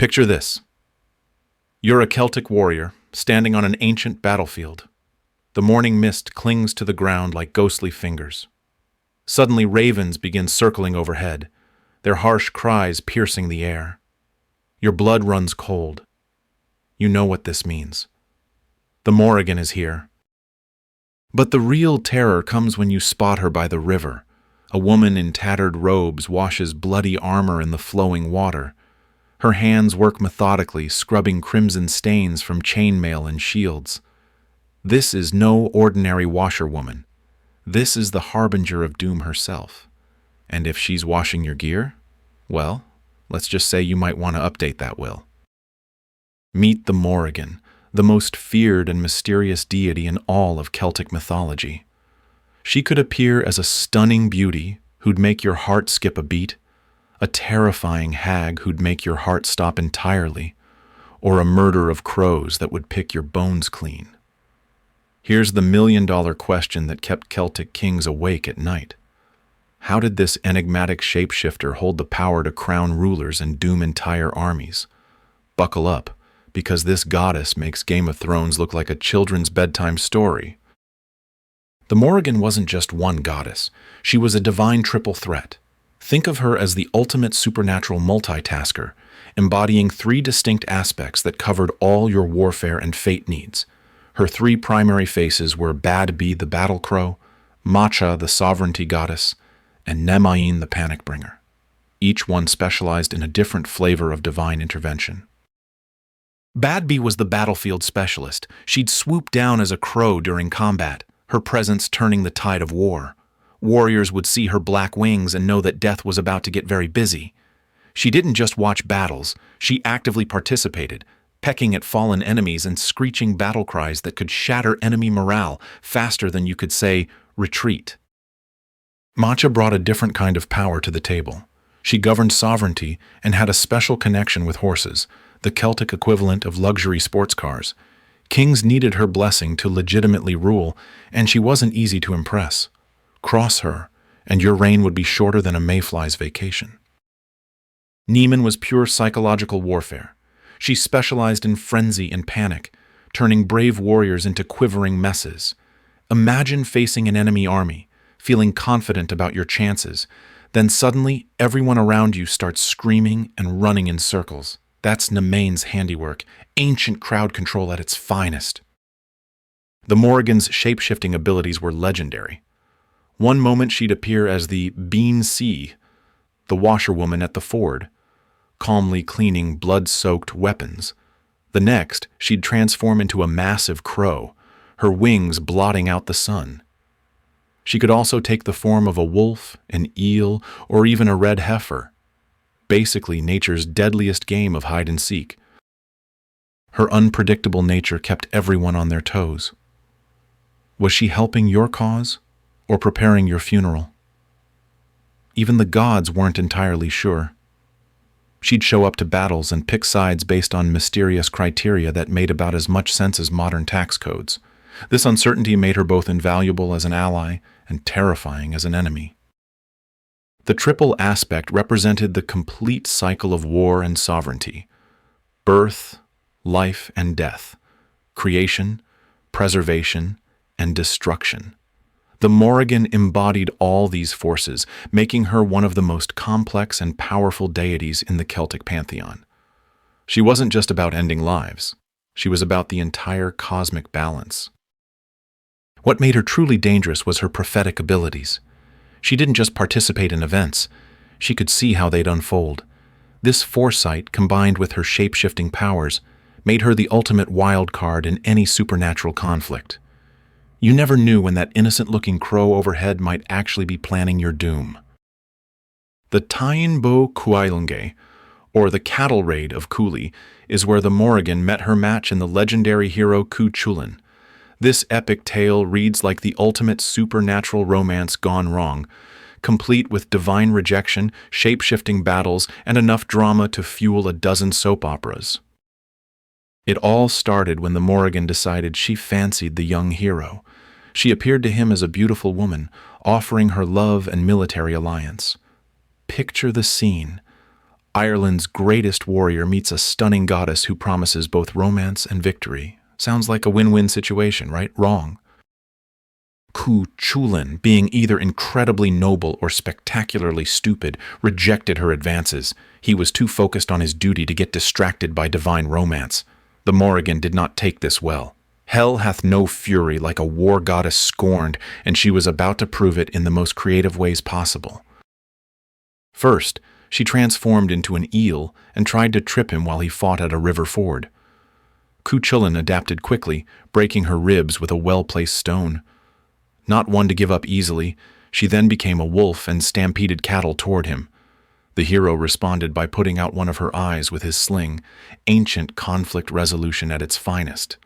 Picture this. You're a Celtic warrior, standing on an ancient battlefield. The morning mist clings to the ground like ghostly fingers. Suddenly ravens begin circling overhead, their harsh cries piercing the air. Your blood runs cold. You know what this means. The Morrigan is here. But the real terror comes when you spot her by the river. A woman in tattered robes washes bloody armor in the flowing water. Her hands work methodically, scrubbing crimson stains from chainmail and shields. This is no ordinary washerwoman. This is the harbinger of doom herself. And if she's washing your gear, well, let's just say you might want to update that will. Meet the Morrigan, the most feared and mysterious deity in all of Celtic mythology. She could appear as a stunning beauty who'd make your heart skip a beat, a terrifying hag who'd make your heart stop entirely, or a murder of crows that would pick your bones clean. Here's the million-dollar question that kept Celtic kings awake at night. How did this enigmatic shapeshifter hold the power to crown rulers and doom entire armies? Buckle up, because this goddess makes Game of Thrones look like a children's bedtime story. The Morrigan wasn't just one goddess. She was a divine triple threat. Think of her as the ultimate supernatural multitasker, embodying three distinct aspects that covered all your warfare and fate needs. Her three primary faces were Badbi the battle crow, Macha the sovereignty goddess, and Nemain the panic bringer. Each one specialized in a different flavor of divine intervention. Badbi was the battlefield specialist. She'd swoop down as a crow during combat, her presence turning the tide of war. Warriors would see her black wings and know that death was about to get very busy. She didn't just watch battles, she actively participated, pecking at fallen enemies and screeching battle cries that could shatter enemy morale faster than you could say, retreat. Macha brought a different kind of power to the table. She governed sovereignty and had a special connection with horses, the Celtic equivalent of luxury sports cars. Kings needed her blessing to legitimately rule, and she wasn't easy to impress. Cross her, and your reign would be shorter than a mayfly's vacation. Neiman was pure psychological warfare. She specialized in frenzy and panic, turning brave warriors into quivering messes. Imagine facing an enemy army, feeling confident about your chances, then suddenly everyone around you starts screaming and running in circles. That's Nemain's handiwork, ancient crowd control at its finest. The Morrigan's shape-shifting abilities were legendary. One moment she'd appear as the Bean Sea, the washerwoman at the ford, calmly cleaning blood-soaked weapons. The next, she'd transform into a massive crow, her wings blotting out the sun. She could also take the form of a wolf, an eel, or even a red heifer. Basically nature's deadliest game of hide-and-seek. Her unpredictable nature kept everyone on their toes. Was she helping your cause, or preparing your funeral? Even the gods weren't entirely sure. She'd show up to battles and pick sides based on mysterious criteria that made about as much sense as modern tax codes. This uncertainty made her both invaluable as an ally and terrifying as an enemy. The triple aspect represented the complete cycle of war and sovereignty: birth, life, and death, creation, preservation, and destruction. The Morrigan embodied all these forces, making her one of the most complex and powerful deities in the Celtic pantheon. She wasn't just about ending lives. She was about the entire cosmic balance. What made her truly dangerous was her prophetic abilities. She didn't just participate in events. She could see how they'd unfold. This foresight, combined with her shape-shifting powers, made her the ultimate wild card in any supernatural conflict. You never knew when that innocent-looking crow overhead might actually be planning your doom. The Tain Bo Cuailnge, or the cattle raid of Cooley, is where the Morrigan met her match in the legendary hero Cu Chulainn. This epic tale reads like the ultimate supernatural romance gone wrong, complete with divine rejection, shape-shifting battles, and enough drama to fuel a dozen soap operas. It all started when the Morrigan decided she fancied the young hero. She appeared to him as a beautiful woman, offering her love and military alliance. Picture the scene. Ireland's greatest warrior meets a stunning goddess who promises both romance and victory. Sounds like a win-win situation, right? Wrong. Cuchulainn, being either incredibly noble or spectacularly stupid, rejected her advances. He was too focused on his duty to get distracted by divine romance. The Morrigan did not take this well. Hell hath no fury like a war goddess scorned, and she was about to prove it in the most creative ways possible. First, she transformed into an eel and tried to trip him while he fought at a river ford. Cuchulainn adapted quickly, breaking her ribs with a well-placed stone. Not one to give up easily, she then became a wolf and stampeded cattle toward him. The hero responded by putting out one of her eyes with his sling, ancient conflict resolution at its finest.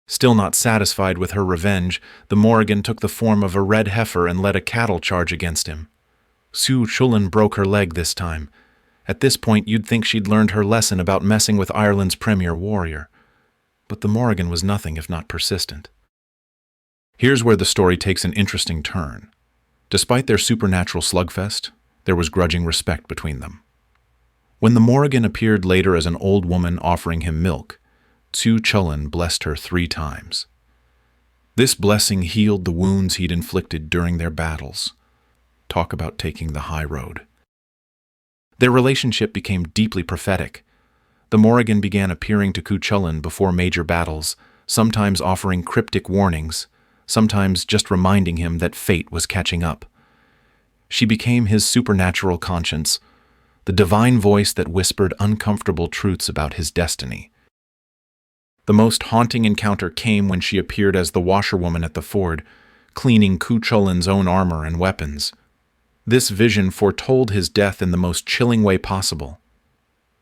Still not satisfied with her revenge, the Morrigan took the form of a red heifer and led a cattle charge against him. Cuchulainn broke her leg this time. At this point, you'd think she'd learned her lesson about messing with Ireland's premier warrior. But the Morrigan was nothing if not persistent. Here's where the story takes an interesting turn. Despite their supernatural slugfest, there was grudging respect between them. When the Morrigan appeared later as an old woman offering him milk, Cuchulainn blessed her 3 times. This blessing healed the wounds he'd inflicted during their battles. Talk about taking the high road. Their relationship became deeply prophetic. The Morrigan began appearing to Cuchulainn before major battles, sometimes offering cryptic warnings, sometimes just reminding him that fate was catching up. She became his supernatural conscience, the divine voice that whispered uncomfortable truths about his destiny. The most haunting encounter came when she appeared as the washerwoman at the ford, cleaning Cuchulainn's own armor and weapons. This vision foretold his death in the most chilling way possible.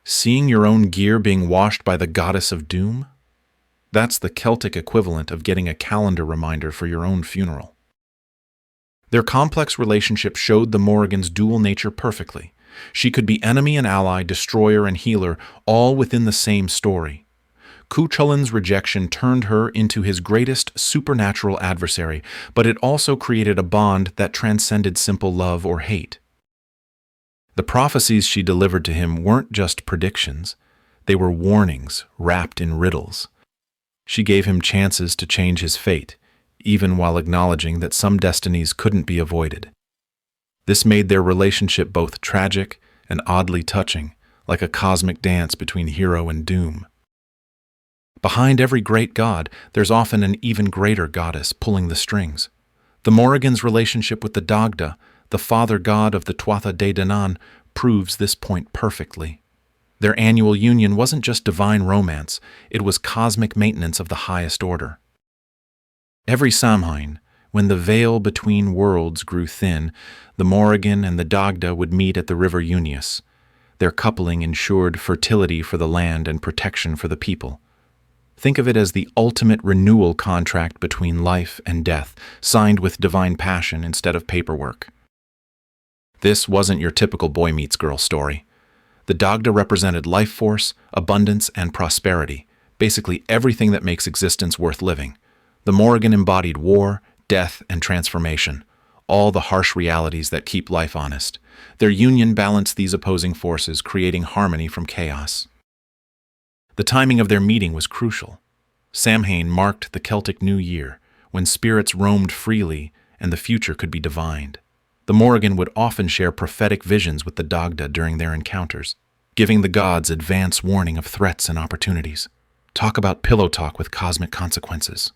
Seeing your own gear being washed by the goddess of doom? That's the Celtic equivalent of getting a calendar reminder for your own funeral. Their complex relationship showed the Morrigan's dual nature perfectly. She could be enemy and ally, destroyer and healer, all within the same story. Cuchulainn's rejection turned her into his greatest supernatural adversary, but it also created a bond that transcended simple love or hate. The prophecies she delivered to him weren't just predictions. They were warnings wrapped in riddles. She gave him chances to change his fate, even while acknowledging that some destinies couldn't be avoided. This made their relationship both tragic and oddly touching, like a cosmic dance between hero and doom. Behind every great god, there's often an even greater goddess pulling the strings. The Morrigan's relationship with the Dagda, the father god of the Tuatha De Danann, proves this point perfectly. Their annual union wasn't just divine romance, it was cosmic maintenance of the highest order. Every Samhain, when the veil between worlds grew thin, the Morrigan and the Dagda would meet at the river Unius. Their coupling ensured fertility for the land and protection for the people. Think of it as the ultimate renewal contract between life and death, signed with divine passion instead of paperwork. This wasn't your typical boy meets girl story. The Dagda represented life force, abundance, and prosperity, basically everything that makes existence worth living. The Morrigan embodied war, death, and transformation, all the harsh realities that keep life honest. Their union balanced these opposing forces, creating harmony from chaos. The timing of their meeting was crucial. Samhain marked the Celtic New Year, when spirits roamed freely and the future could be divined. The Morrigan would often share prophetic visions with the Dagda during their encounters, giving the gods advance warning of threats and opportunities. Talk about pillow talk with cosmic consequences.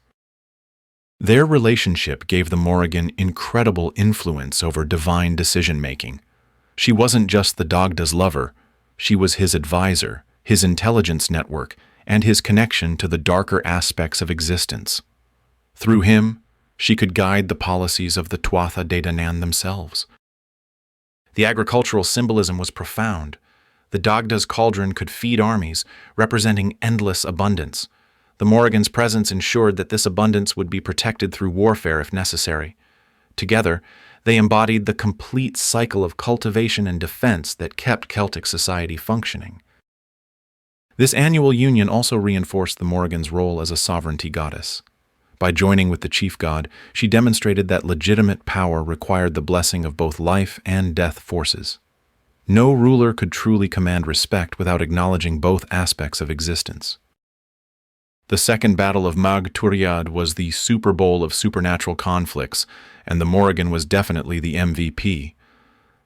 Their relationship gave the Morrigan incredible influence over divine decision-making. She wasn't just the Dagda's lover, she was his advisor, his intelligence network, and his connection to the darker aspects of existence. Through him, she could guide the policies of the Tuatha De Danann themselves. The agricultural symbolism was profound. The Dagda's cauldron could feed armies, representing endless abundance. The Morrigan's presence ensured that this abundance would be protected through warfare if necessary. Together, they embodied the complete cycle of cultivation and defense that kept Celtic society functioning. This annual union also reinforced the Morrigan's role as a sovereignty goddess. By joining with the chief god, she demonstrated that legitimate power required the blessing of both life and death forces. No ruler could truly command respect without acknowledging both aspects of existence. The Second Battle of Mag Turiad was the Super Bowl of supernatural conflicts, and the Morrigan was definitely the MVP.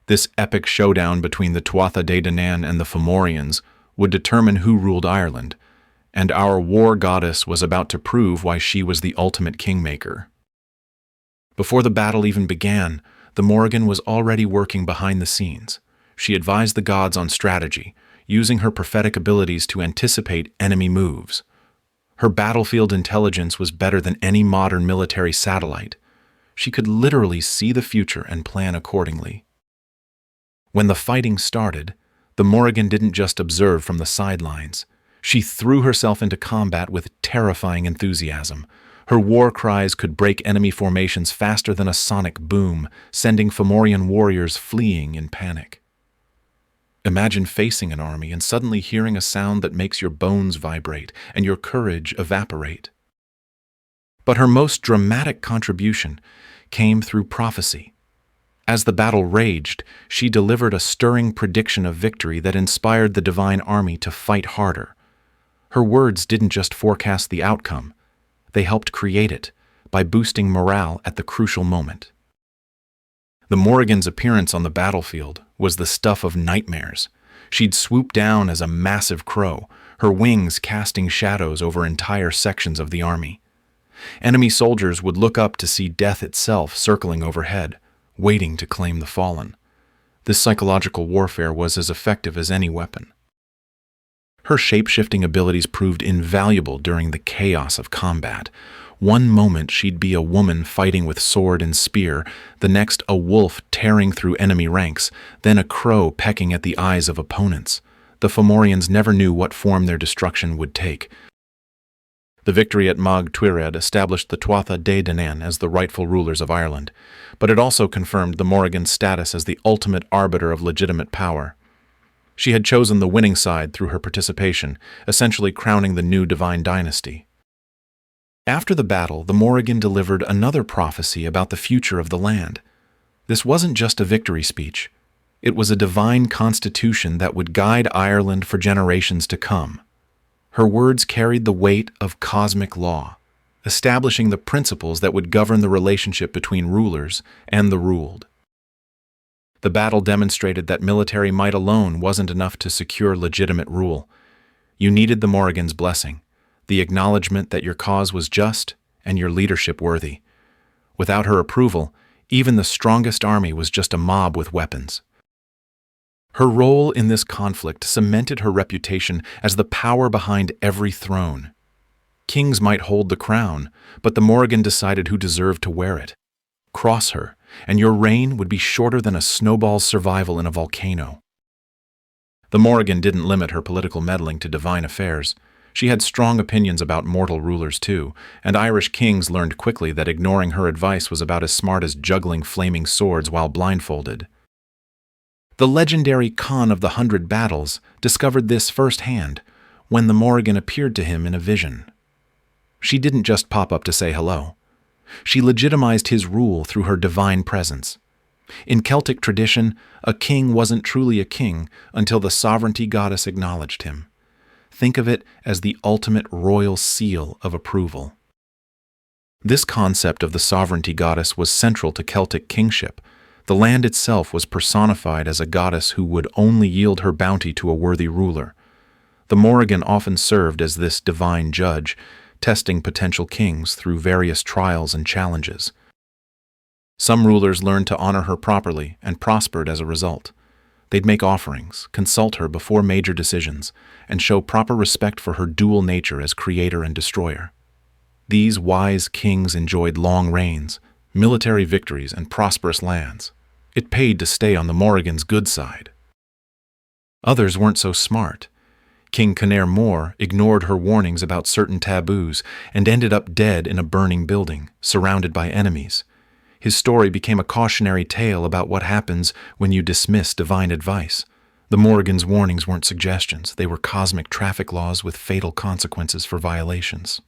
This epic showdown between the Tuatha De Danann and the Fomorians would determine who ruled Ireland, and our war goddess was about to prove why she was the ultimate kingmaker. Before the battle even began, the Morrigan was already working behind the scenes. She advised the gods on strategy, using her prophetic abilities to anticipate enemy moves. Her battlefield intelligence was better than any modern military satellite. She could literally see the future and plan accordingly. When the fighting started, the Morrigan didn't just observe from the sidelines. She threw herself into combat with terrifying enthusiasm. Her war cries could break enemy formations faster than a sonic boom, sending Fomorian warriors fleeing in panic. Imagine facing an army and suddenly hearing a sound that makes your bones vibrate and your courage evaporate. But her most dramatic contribution came through prophecy. As the battle raged, she delivered a stirring prediction of victory that inspired the divine army to fight harder. Her words didn't just forecast the outcome, they helped create it by boosting morale at the crucial moment. The Morrigan's appearance on the battlefield was the stuff of nightmares. She'd swoop down as a massive crow, her wings casting shadows over entire sections of the army. Enemy soldiers would look up to see death itself circling overhead, waiting to claim the fallen. This psychological warfare was as effective as any weapon. Her shape-shifting abilities proved invaluable during the chaos of combat. One moment she'd be a woman fighting with sword and spear, the next a wolf tearing through enemy ranks, then a crow pecking at the eyes of opponents. The Fomorians never knew what form their destruction would take. The victory at Mag Turiad established the Tuatha De Danann as the rightful rulers of Ireland, but it also confirmed the Morrigan's status as the ultimate arbiter of legitimate power. She had chosen the winning side through her participation, essentially crowning the new divine dynasty. After the battle, the Morrigan delivered another prophecy about the future of the land. This wasn't just a victory speech. It was a divine constitution that would guide Ireland for generations to come. Her words carried the weight of cosmic law, establishing the principles that would govern the relationship between rulers and the ruled. The battle demonstrated that military might alone wasn't enough to secure legitimate rule. You needed the Morrigan's blessing, the acknowledgement that your cause was just and your leadership worthy. Without her approval, even the strongest army was just a mob with weapons. Her role in this conflict cemented her reputation as the power behind every throne. Kings might hold the crown, but the Morrigan decided who deserved to wear it. Cross her, and your reign would be shorter than a snowball's survival in a volcano. The Morrigan didn't limit her political meddling to divine affairs. She had strong opinions about mortal rulers too, and Irish kings learned quickly that ignoring her advice was about as smart as juggling flaming swords while blindfolded. The legendary Khan of the 100 Battles discovered this firsthand when the Morrigan appeared to him in a vision. She didn't just pop up to say hello. She legitimized his rule through her divine presence. In Celtic tradition, a king wasn't truly a king until the sovereignty goddess acknowledged him. Think of it as the ultimate royal seal of approval. This concept of the sovereignty goddess was central to Celtic kingship. The land itself was personified as a goddess who would only yield her bounty to a worthy ruler. The Morrigan often served as this divine judge, testing potential kings through various trials and challenges. Some rulers learned to honor her properly and prospered as a result. They'd make offerings, consult her before major decisions, and show proper respect for her dual nature as creator and destroyer. These wise kings enjoyed long reigns, military victories, and prosperous lands. It paid to stay on the Morrigan's good side. Others weren't so smart. King Canair Mór ignored her warnings about certain taboos and ended up dead in a burning building, surrounded by enemies. His story became a cautionary tale about what happens when you dismiss divine advice. The Morrigan's warnings weren't suggestions, they were cosmic traffic laws with fatal consequences for violations.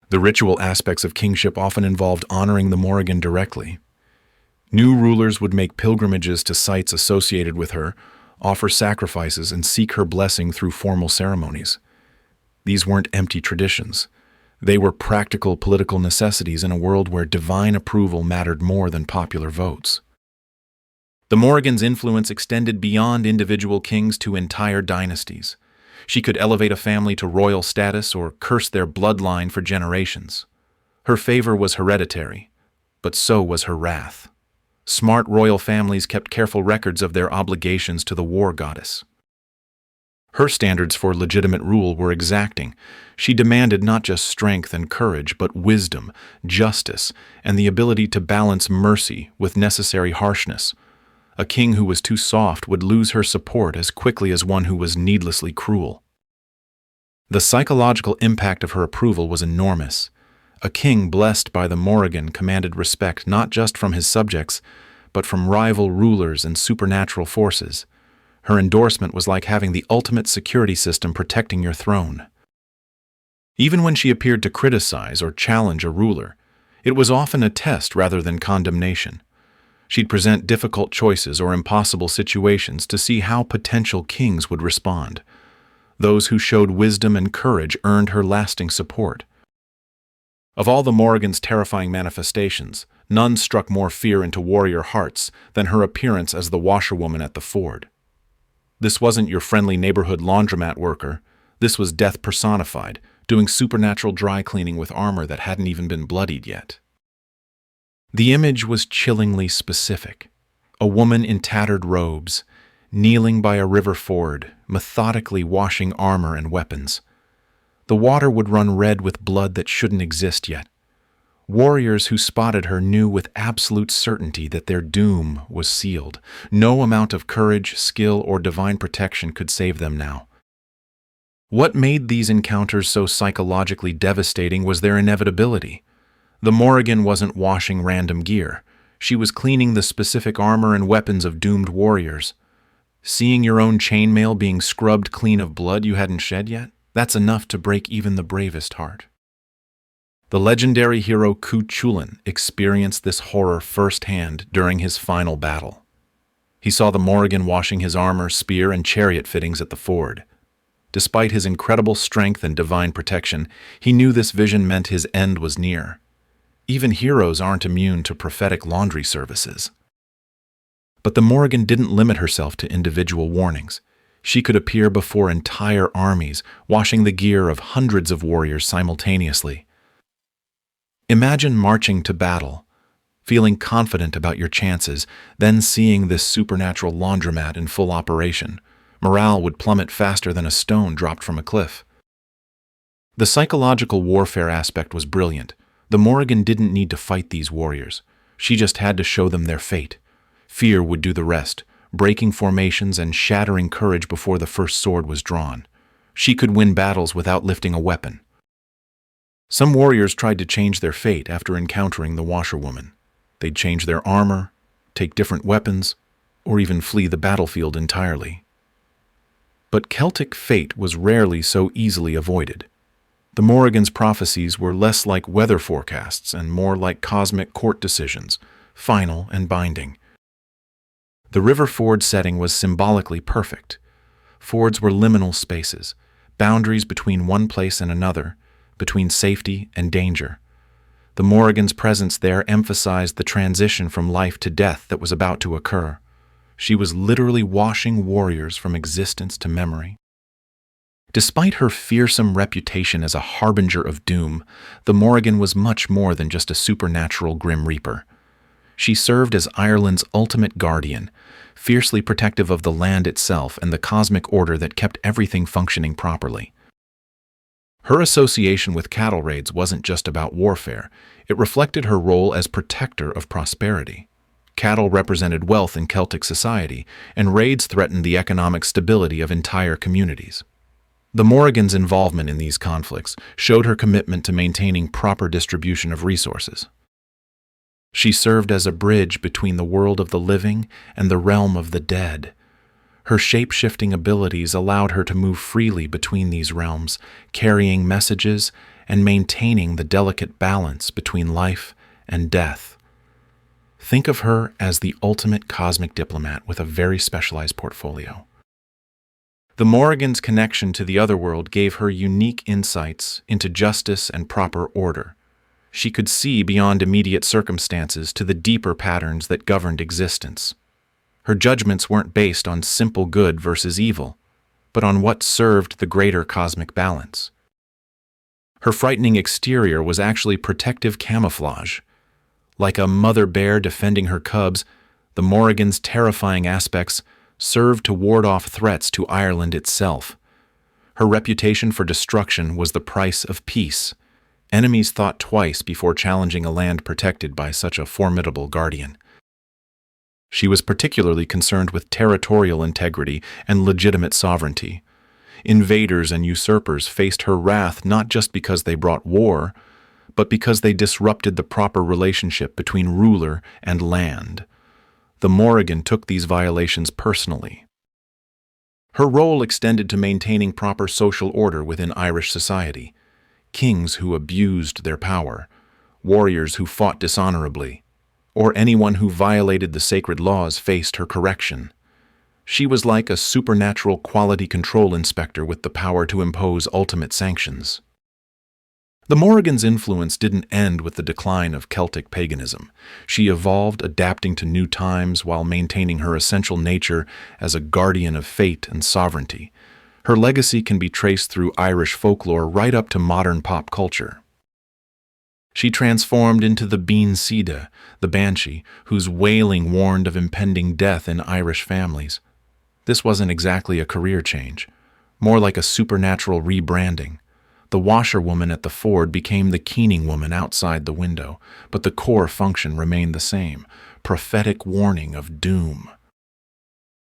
The ritual aspects of kingship often involved honoring the Morrigan directly. New rulers would make pilgrimages to sites associated with her, offer sacrifices, and seek her blessing through formal ceremonies. These weren't empty traditions. They were practical political necessities in a world where divine approval mattered more than popular votes. The Morrigan's influence extended beyond individual kings to entire dynasties. She could elevate a family to royal status or curse their bloodline for generations. Her favor was hereditary, but so was her wrath. Smart royal families kept careful records of their obligations to the war goddess. Her standards for legitimate rule were exacting. She demanded not just strength and courage, but wisdom, justice, and the ability to balance mercy with necessary harshness. A king who was too soft would lose her support as quickly as one who was needlessly cruel. The psychological impact of her approval was enormous. A king blessed by the Morrigan commanded respect not just from his subjects, but from rival rulers and supernatural forces. Her endorsement was like having the ultimate security system protecting your throne. Even when she appeared to criticize or challenge a ruler, it was often a test rather than condemnation. She'd present difficult choices or impossible situations to see how potential kings would respond. Those who showed wisdom and courage earned her lasting support. Of all the Morrigan's terrifying manifestations, none struck more fear into warrior hearts than her appearance as the washerwoman at the ford. This wasn't your friendly neighborhood laundromat worker. This was death personified, doing supernatural dry cleaning with armor that hadn't even been bloodied yet. The image was chillingly specific. A woman in tattered robes, kneeling by a river ford, methodically washing armor and weapons. The water would run red with blood that shouldn't exist yet. Warriors who spotted her knew with absolute certainty that their doom was sealed. No amount of courage, skill, or divine protection could save them now. What made these encounters so psychologically devastating was their inevitability. The Morrigan wasn't washing random gear. She was cleaning the specific armor and weapons of doomed warriors. Seeing your own chainmail being scrubbed clean of blood you hadn't shed yet? That's enough to break even the bravest heart. The legendary hero Cuchulainn experienced this horror firsthand during his final battle. He saw the Morrigan washing his armor, spear, and chariot fittings at the ford. Despite his incredible strength and divine protection, he knew this vision meant his end was near. Even heroes aren't immune to prophetic laundry services. But the Morrigan didn't limit herself to individual warnings. She could appear before entire armies, washing the gear of hundreds of warriors simultaneously. Imagine marching to battle, feeling confident about your chances, then seeing this supernatural laundromat in full operation. Morale would plummet faster than a stone dropped from a cliff. The psychological warfare aspect was brilliant. The Morrigan didn't need to fight these warriors. She just had to show them their fate. Fear would do the rest, breaking formations and shattering courage before the first sword was drawn. She could win battles without lifting a weapon. Some warriors tried to change their fate after encountering the washerwoman. They'd change their armor, take different weapons, or even flee the battlefield entirely. But Celtic fate was rarely so easily avoided. The Morrigan's prophecies were less like weather forecasts and more like cosmic court decisions, final and binding. The river ford setting was symbolically perfect. Fords were liminal spaces, boundaries between one place and another, between safety and danger. The Morrigan's presence there emphasized the transition from life to death that was about to occur. She was literally washing warriors from existence to memory. Despite her fearsome reputation as a harbinger of doom, the Morrigan was much more than just a supernatural Grim Reaper. She served as Ireland's ultimate guardian, fiercely protective of the land itself and the cosmic order that kept everything functioning properly. Her association with cattle raids wasn't just about warfare. It reflected her role as protector of prosperity. Cattle represented wealth in Celtic society, and raids threatened the economic stability of entire communities. The Morrigan's involvement in these conflicts showed her commitment to maintaining proper distribution of resources. She served as a bridge between the world of the living and the realm of the dead. Her shape-shifting abilities allowed her to move freely between these realms, carrying messages and maintaining the delicate balance between life and death. Think of her as the ultimate cosmic diplomat with a very specialized portfolio. The Morrigan's connection to the otherworld gave her unique insights into justice and proper order. She could see beyond immediate circumstances to the deeper patterns that governed existence. Her judgments weren't based on simple good versus evil, but on what served the greater cosmic balance. Her frightening exterior was actually protective camouflage. Like a mother bear defending her cubs, the Morrigan's terrifying aspects served to ward off threats to Ireland itself. Her reputation for destruction was the price of peace. Enemies thought twice before challenging a land protected by such a formidable guardian. She was particularly concerned with territorial integrity and legitimate sovereignty. Invaders and usurpers faced her wrath not just because they brought war, but because they disrupted the proper relationship between ruler and land. The Morrigan took these violations personally. Her role extended to maintaining proper social order within Irish society. Kings who abused their power, warriors who fought dishonorably, or anyone who violated the sacred laws faced her correction. She was like a supernatural quality control inspector with the power to impose ultimate sanctions. The Morrigan's influence didn't end with the decline of Celtic paganism. She evolved, adapting to new times while maintaining her essential nature as a guardian of fate and sovereignty. Her legacy can be traced through Irish folklore right up to modern pop culture. She transformed into the Bean Sida, the banshee, whose wailing warned of impending death in Irish families. This wasn't exactly a career change, more like a supernatural rebranding. The washerwoman at the ford became the keening woman outside the window, but the core function remained the same: prophetic warning of doom.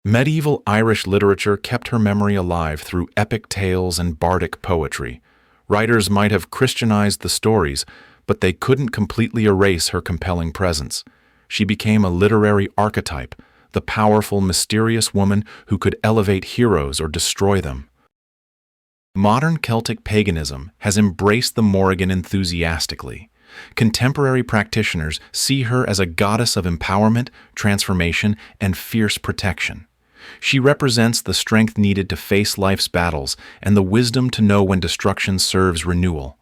Medieval Irish literature kept her memory alive through epic tales and bardic poetry. Writers might have Christianized the stories, but they couldn't completely erase her compelling presence. She became a literary archetype, the powerful, mysterious woman who could elevate heroes or destroy them. Modern Celtic paganism has embraced the Morrigan enthusiastically. Contemporary practitioners see her as a goddess of empowerment, transformation, and fierce protection. She represents the strength needed to face life's battles and the wisdom to know when destruction serves renewal.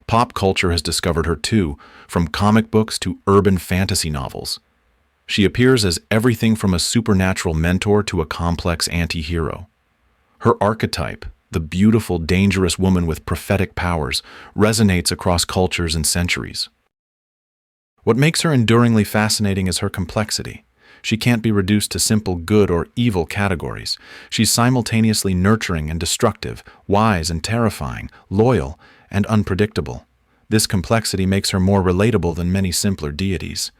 Pop culture has discovered her too, from comic books to urban fantasy novels. She appears as everything from a supernatural mentor to a complex anti-hero. Her archetype, the beautiful, dangerous woman with prophetic powers, resonates across cultures and centuries. What makes her enduringly fascinating is her complexity. She can't be reduced to simple good or evil categories. She's simultaneously nurturing and destructive, wise and terrifying, loyal and unpredictable. This complexity makes her more relatable than many simpler deities.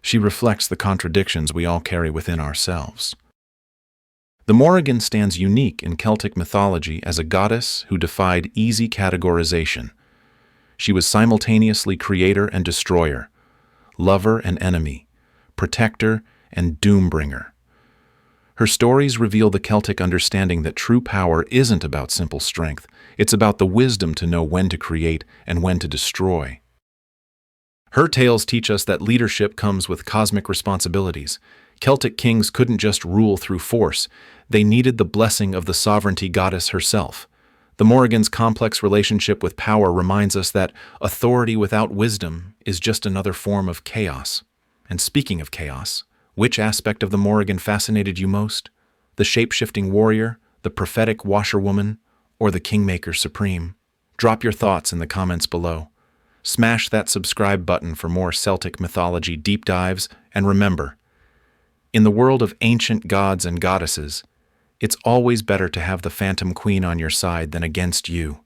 She reflects the contradictions we all carry within ourselves. The Morrigan stands unique in Celtic mythology as a goddess who defied easy categorization. She was simultaneously creator and destroyer, lover and enemy, protector and doom-bringer. Her stories reveal the Celtic understanding that true power isn't about simple strength. It's about the wisdom to know when to create and when to destroy. Her tales teach us that leadership comes with cosmic responsibilities. Celtic kings couldn't just rule through force. They needed the blessing of the sovereignty goddess herself. The Morrigan's complex relationship with power reminds us that authority without wisdom is just another form of chaos. And speaking of chaos, which aspect of the Morrigan fascinated you most? The shape-shifting warrior, the prophetic washerwoman, or the kingmaker supreme? Drop your thoughts in the comments below. Smash that subscribe button for more Celtic mythology deep dives, and remember, in the world of ancient gods and goddesses, it's always better to have the Phantom Queen on your side than against you.